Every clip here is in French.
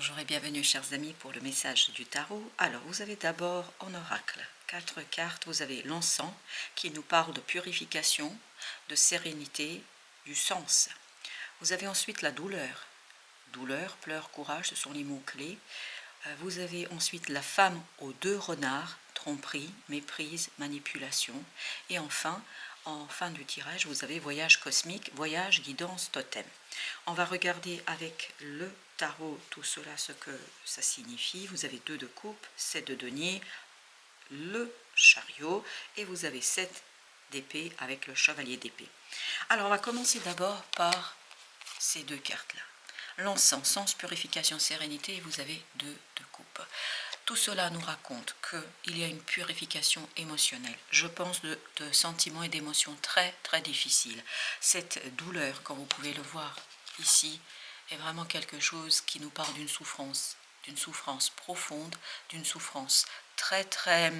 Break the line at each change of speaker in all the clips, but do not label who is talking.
Bonjour et bienvenue chers amis pour le message du tarot. Alors vous avez d'abord en oracle 4 cartes, vous avez l'encens qui nous parle de purification, de sérénité, du sens. Vous avez ensuite la douleur. Douleur, pleurs, courage, ce sont les mots-clés. Vous avez ensuite la femme aux 2 renards, tromperie, méprise, manipulation. Et enfin, en fin du tirage, vous avez voyage cosmique, voyage, guidance, totem. On va regarder avec le tarot tout cela, ce que ça signifie. Vous avez 2 de coupe, 7 de denier, le chariot et vous avez 7 d'épée avec le chevalier d'épée. Alors on va commencer d'abord par ces 2 cartes-là. L'encens, sens, purification, sérénité, et vous avez 2 de coupe. Tout cela nous raconte qu'il y a une purification émotionnelle. Je pense de sentiments et d'émotions très très difficiles. Cette douleur, comme vous pouvez le voir ici, est vraiment quelque chose qui nous parle d'une souffrance profonde, d'une souffrance très très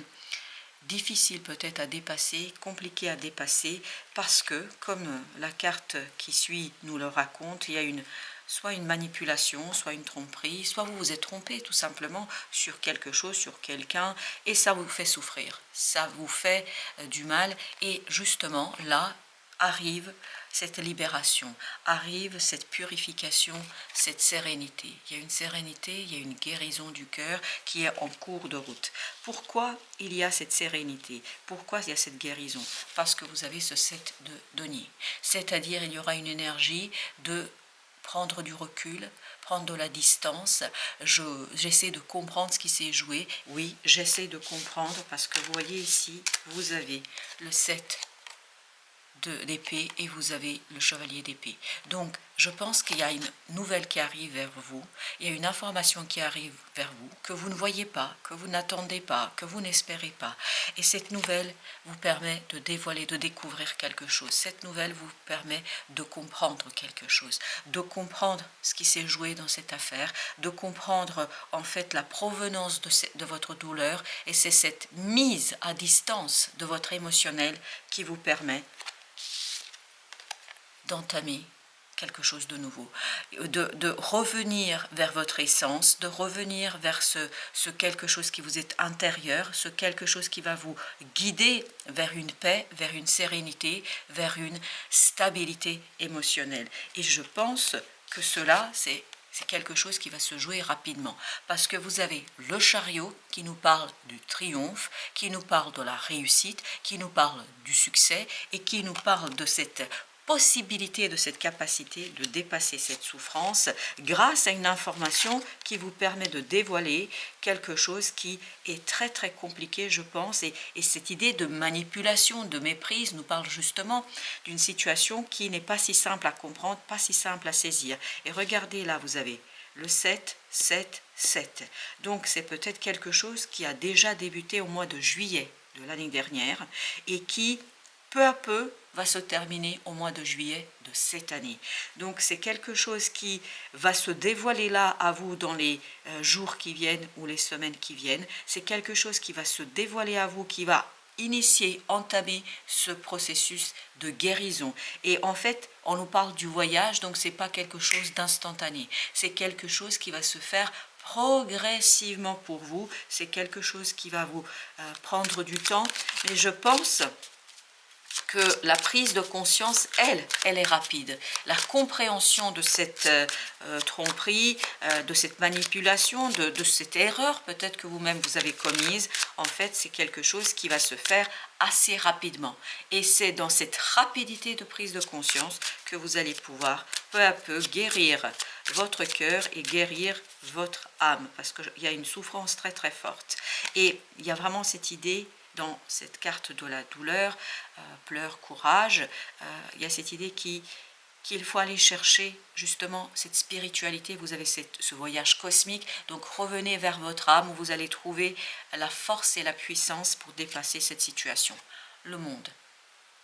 difficile peut-être à dépasser, compliqué à dépasser, parce que, comme la carte qui suit nous le raconte, il y a soit une manipulation, soit une tromperie, soit vous vous êtes trompé tout simplement sur quelque chose, sur quelqu'un, et ça vous fait souffrir, ça vous fait du mal, et justement là arrive cette libération, arrive cette purification, cette sérénité. Il y a une sérénité, il y a une guérison du cœur qui est en cours de route. Pourquoi il y a cette sérénité? Pourquoi il y a cette guérison? Parce que vous avez ce 7 de denier. C'est-à-dire il y aura une énergie de prendre du recul, prendre de la distance. J'essaie de comprendre ce qui s'est joué. Oui, j'essaie de comprendre parce que vous voyez ici, vous avez le 7 d'épée et vous avez le chevalier d'épée. Donc je pense qu'il y a une nouvelle qui arrive vers vous, il y a une information qui arrive vers vous que vous ne voyez pas, que vous n'attendez pas, que vous n'espérez pas, et cette nouvelle vous permet de dévoiler, de découvrir quelque chose. Cette nouvelle vous permet de comprendre quelque chose, de comprendre ce qui s'est joué dans cette affaire, de comprendre en fait la provenance de votre douleur, et c'est cette mise à distance de votre émotionnel qui vous permet d'entamer quelque chose de nouveau, de revenir vers votre essence, de revenir vers ce quelque chose qui vous est intérieur, ce quelque chose qui va vous guider vers une paix, vers une sérénité, vers une stabilité émotionnelle. Et je pense que cela, c'est quelque chose qui va se jouer rapidement, parce que vous avez le chariot qui nous parle du triomphe, qui nous parle de la réussite, qui nous parle du succès et qui nous parle de cette possibilité, de cette capacité de dépasser cette souffrance grâce à une information qui vous permet de dévoiler quelque chose qui est très très compliqué, je pense, et cette idée de manipulation, de méprise nous parle justement d'une situation qui n'est pas si simple à comprendre, pas si simple à saisir. Et regardez là, vous avez le 7, 7, 7. Donc c'est peut-être quelque chose qui a déjà débuté au mois de juillet de l'année dernière et qui peu à peu va se terminer au mois de juillet de cette année. Donc c'est quelque chose qui va se dévoiler là à vous dans les jours qui viennent ou les semaines qui viennent. C'est quelque chose qui va se dévoiler à vous, qui va initier, entamer ce processus de guérison. Et en fait, on nous parle du voyage, donc c'est pas quelque chose d'instantané. C'est quelque chose qui va se faire progressivement pour vous. C'est quelque chose qui va vous prendre du temps. Mais je pense que la prise de conscience, elle est rapide. La compréhension de cette tromperie, de cette manipulation, de cette erreur peut-être que vous-même vous avez commise, en fait, c'est quelque chose qui va se faire assez rapidement. Et c'est dans cette rapidité de prise de conscience que vous allez pouvoir peu à peu guérir votre cœur et guérir votre âme, parce qu'il y a une souffrance très très forte. Et il y a vraiment cette idée dans cette carte de la douleur, pleurs, courage, il y a cette idée qu'il faut aller chercher justement cette spiritualité. Vous avez ce voyage cosmique, donc revenez vers votre âme où vous allez trouver la force et la puissance pour dépasser cette situation. Le monde.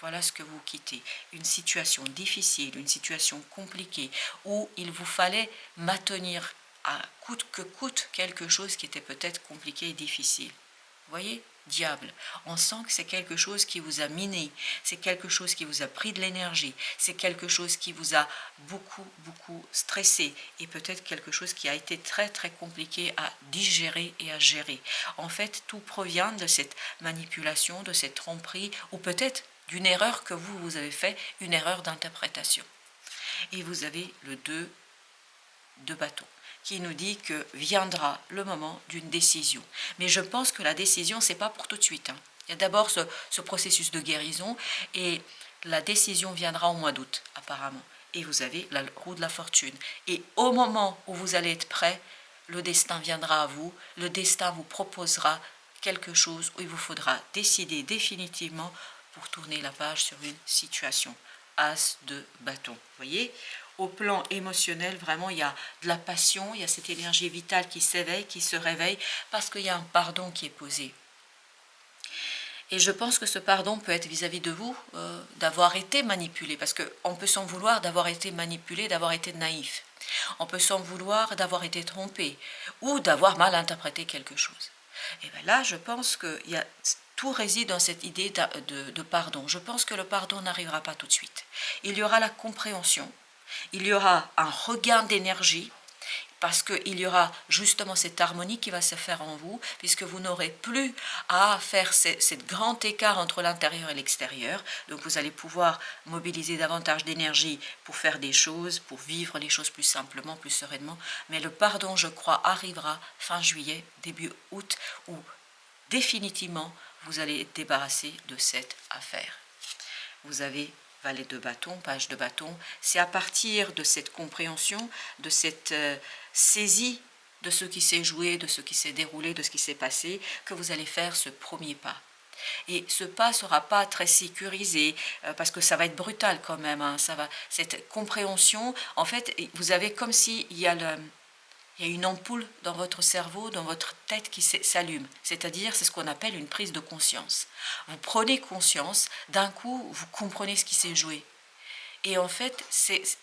Voilà ce que vous quittez. Une situation difficile, une situation compliquée, où il vous fallait maintenir à coûte que coûte quelque chose qui était peut-être compliqué et difficile. Vous voyez, diable, on sent que c'est quelque chose qui vous a miné, c'est quelque chose qui vous a pris de l'énergie, c'est quelque chose qui vous a beaucoup stressé et peut-être quelque chose qui a été très compliqué à digérer et à gérer. En fait, tout provient de cette manipulation, de cette tromperie ou peut-être d'une erreur que vous avez fait, une erreur d'interprétation. Et vous avez le 2 de bâton qui nous dit que viendra le moment d'une décision. Mais je pense que la décision, c'est pas pour tout de suite. Il y a d'abord ce processus de guérison et la décision viendra au mois d'août, apparemment. Et vous avez la roue de la fortune. Et au moment où vous allez être prêt, le destin viendra à vous, le destin vous proposera quelque chose où il vous faudra décider définitivement pour tourner la page sur une situation. As de bâton, vous voyez, au plan émotionnel, vraiment, il y a de la passion, il y a cette énergie vitale qui s'éveille, qui se réveille, parce qu'il y a un pardon qui est posé. Et je pense que ce pardon peut être vis-à-vis de vous, d'avoir été manipulé, parce qu'on peut s'en vouloir d'avoir été manipulé, d'avoir été naïf. On peut s'en vouloir d'avoir été trompé, ou d'avoir mal interprété quelque chose. Et bien là, je pense que tout réside dans cette idée de pardon. Je pense que le pardon n'arrivera pas tout de suite. Il y aura la compréhension, il y aura un regain d'énergie, parce qu'il y aura justement cette harmonie qui va se faire en vous, puisque vous n'aurez plus à faire ce grand écart entre l'intérieur et l'extérieur. Donc vous allez pouvoir mobiliser davantage d'énergie pour faire des choses, pour vivre les choses plus simplement, plus sereinement. Mais le pardon, je crois, arrivera fin juillet, début août, où définitivement vous allez être débarrassé de cette affaire. Vous avez valet de bâton, page de bâton. C'est à partir de cette compréhension, de cette saisie de ce qui s'est joué, de ce qui s'est déroulé, de ce qui s'est passé, que vous allez faire ce premier pas. Et ce pas ne sera pas très sécurisé, parce que ça va être brutal quand même. Cette compréhension, en fait, vous avez comme s'il y a une ampoule dans votre cerveau, dans votre tête qui s'allume. C'est-à-dire, c'est ce qu'on appelle une prise de conscience. Vous prenez conscience, d'un coup, vous comprenez ce qui s'est joué. Et en fait,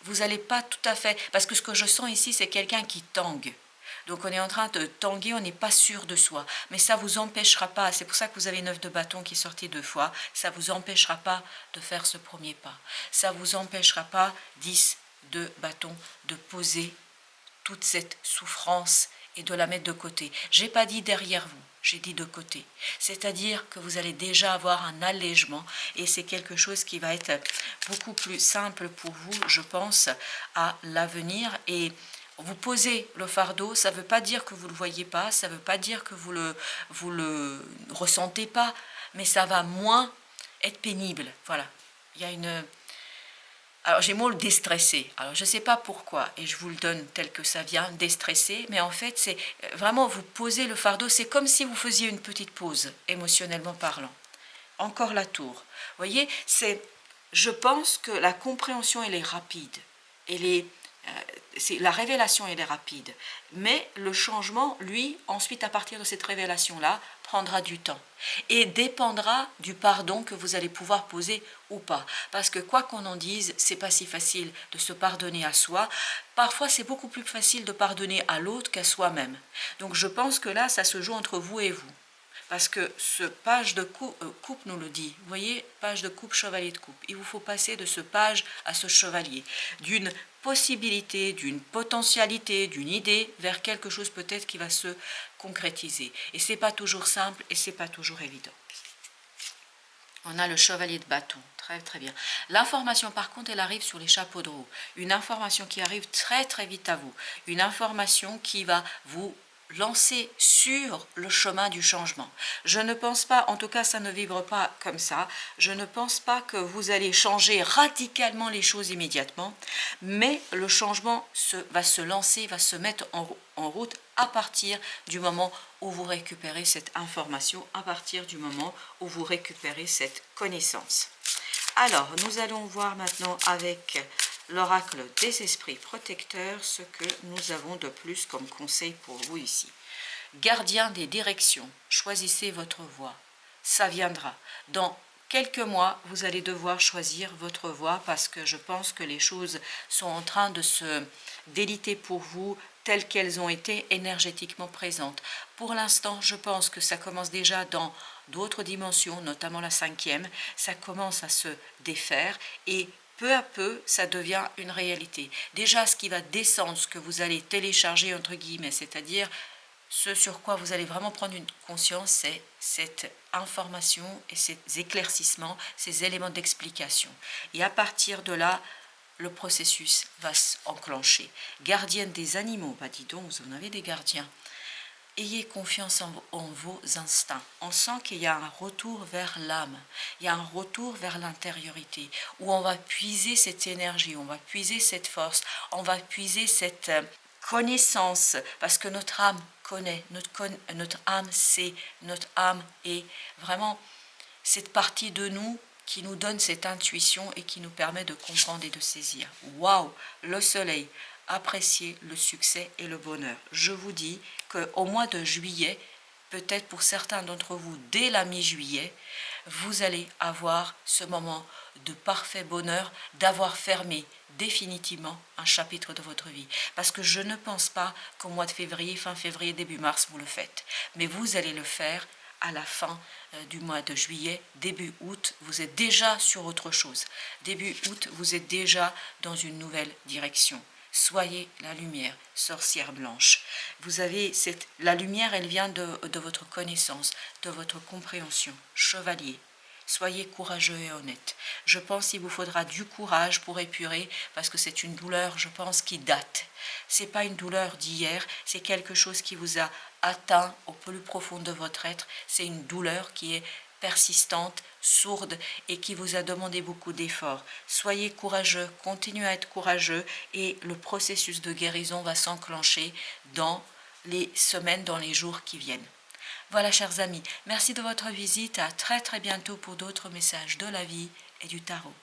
vous n'allez pas tout à fait... Parce que ce que je sens ici, c'est quelqu'un qui tangue. Donc on est en train de tanguer, on n'est pas sûr de soi. Mais ça ne vous empêchera pas, c'est pour ça que vous avez 9 de bâton qui est sorti 2 fois, ça ne vous empêchera pas de faire ce premier pas. Ça ne vous empêchera pas, 10 de bâton, de poser toute cette souffrance et de la mettre de côté. Je n'ai pas dit derrière vous, j'ai dit de côté. C'est-à-dire que vous allez déjà avoir un allègement et c'est quelque chose qui va être beaucoup plus simple pour vous, je pense, à l'avenir. Et vous posez le fardeau, ça ne veut pas dire que vous ne le voyez pas, ça ne veut pas dire que vous le ressentez pas, mais ça va moins être pénible. Voilà, il y a une... Alors j'ai mot le déstresser, alors je ne sais pas pourquoi, et je vous le donne tel que ça vient, déstresser, mais en fait c'est vraiment vous posez le fardeau, c'est comme si vous faisiez une petite pause, émotionnellement parlant. Encore la tour, vous voyez, je pense que la compréhension elle est rapide, la révélation elle est rapide, mais le changement, lui, ensuite à partir de cette révélation-là, prendra du temps et dépendra du pardon que vous allez pouvoir poser ou pas. Parce que quoi qu'on en dise, c'est pas si facile de se pardonner à soi. Parfois, c'est beaucoup plus facile de pardonner à l'autre qu'à soi-même. Donc je pense que là, ça se joue entre vous et vous. Parce que ce page de coupe nous le dit. Vous voyez, page de coupe, chevalier de coupe. Il vous faut passer de ce page à ce chevalier. D'une possibilité, d'une potentialité, d'une idée vers quelque chose peut-être qui va se concrétiser. Et ce n'est pas toujours simple et ce n'est pas toujours évident. On a le chevalier de bâton, très très bien. L'information par contre, elle arrive sur les chapeaux de roue. Une information qui arrive très très vite à vous. Une information qui va vous lancer sur le chemin du changement. Je ne pense pas, en tout cas ça ne vibre pas comme ça, je ne pense pas que vous allez changer radicalement les choses immédiatement, mais le changement va se lancer, va se mettre en route à partir du moment où vous récupérez cette information, à partir du moment où vous récupérez cette connaissance. Alors, nous allons voir maintenant avec l'oracle des esprits protecteurs ce que nous avons de plus comme conseil pour vous ici. Gardien des directions, choisissez votre voie. Ça viendra. Dans quelques mois, vous allez devoir choisir votre voie parce que je pense que les choses sont en train de se déliter pour vous telles qu'elles ont été énergétiquement présentes. Pour l'instant, je pense que ça commence déjà dans d'autres dimensions, notamment la 5e, ça commence à se défaire et peu à peu, ça devient une réalité. Déjà, ce qui va descendre, ce que vous allez télécharger, entre guillemets, c'est-à-dire ce sur quoi vous allez vraiment prendre une conscience, c'est cette information et ces éclaircissements, ces éléments d'explication. Et à partir de là, le processus va s'enclencher. Gardienne des animaux, bah dis donc, vous en avez des gardiens. Ayez confiance en vos instincts. On sent qu'il y a un retour vers l'âme, il y a un retour vers l'intériorité, où on va puiser cette énergie, on va puiser cette force, on va puiser cette connaissance, parce que notre âme connaît, notre âme sait, notre âme est vraiment cette partie de nous qui nous donne cette intuition et qui nous permet de comprendre et de saisir. Waouh, le soleil, appréciez le succès et le bonheur. Je vous dis qu'au mois de juillet, peut-être pour certains d'entre vous, dès la mi-juillet, vous allez avoir ce moment de parfait bonheur d'avoir fermé définitivement un chapitre de votre vie. Parce que je ne pense pas qu'au mois de février, fin février, début mars, vous le faites. Mais vous allez le faire à la fin du mois de juillet, début août, vous êtes déjà sur autre chose. Début août, vous êtes déjà dans une nouvelle direction. Soyez la lumière, sorcière blanche. Vous avez la lumière, elle vient de votre connaissance, de votre compréhension. Chevalier, soyez courageux et honnête. Je pense qu'il vous faudra du courage pour épurer, parce que c'est une douleur, je pense, qui date. C'est pas une douleur d'hier, c'est quelque chose qui vous a atteint au plus profond de votre être. C'est une douleur qui est persistante, sourde et qui vous a demandé beaucoup d'efforts. Soyez courageux, continuez à être courageux et le processus de guérison va s'enclencher dans les semaines, dans les jours qui viennent. Voilà, chers amis, merci de votre visite. À très très bientôt pour d'autres messages de la vie et du tarot.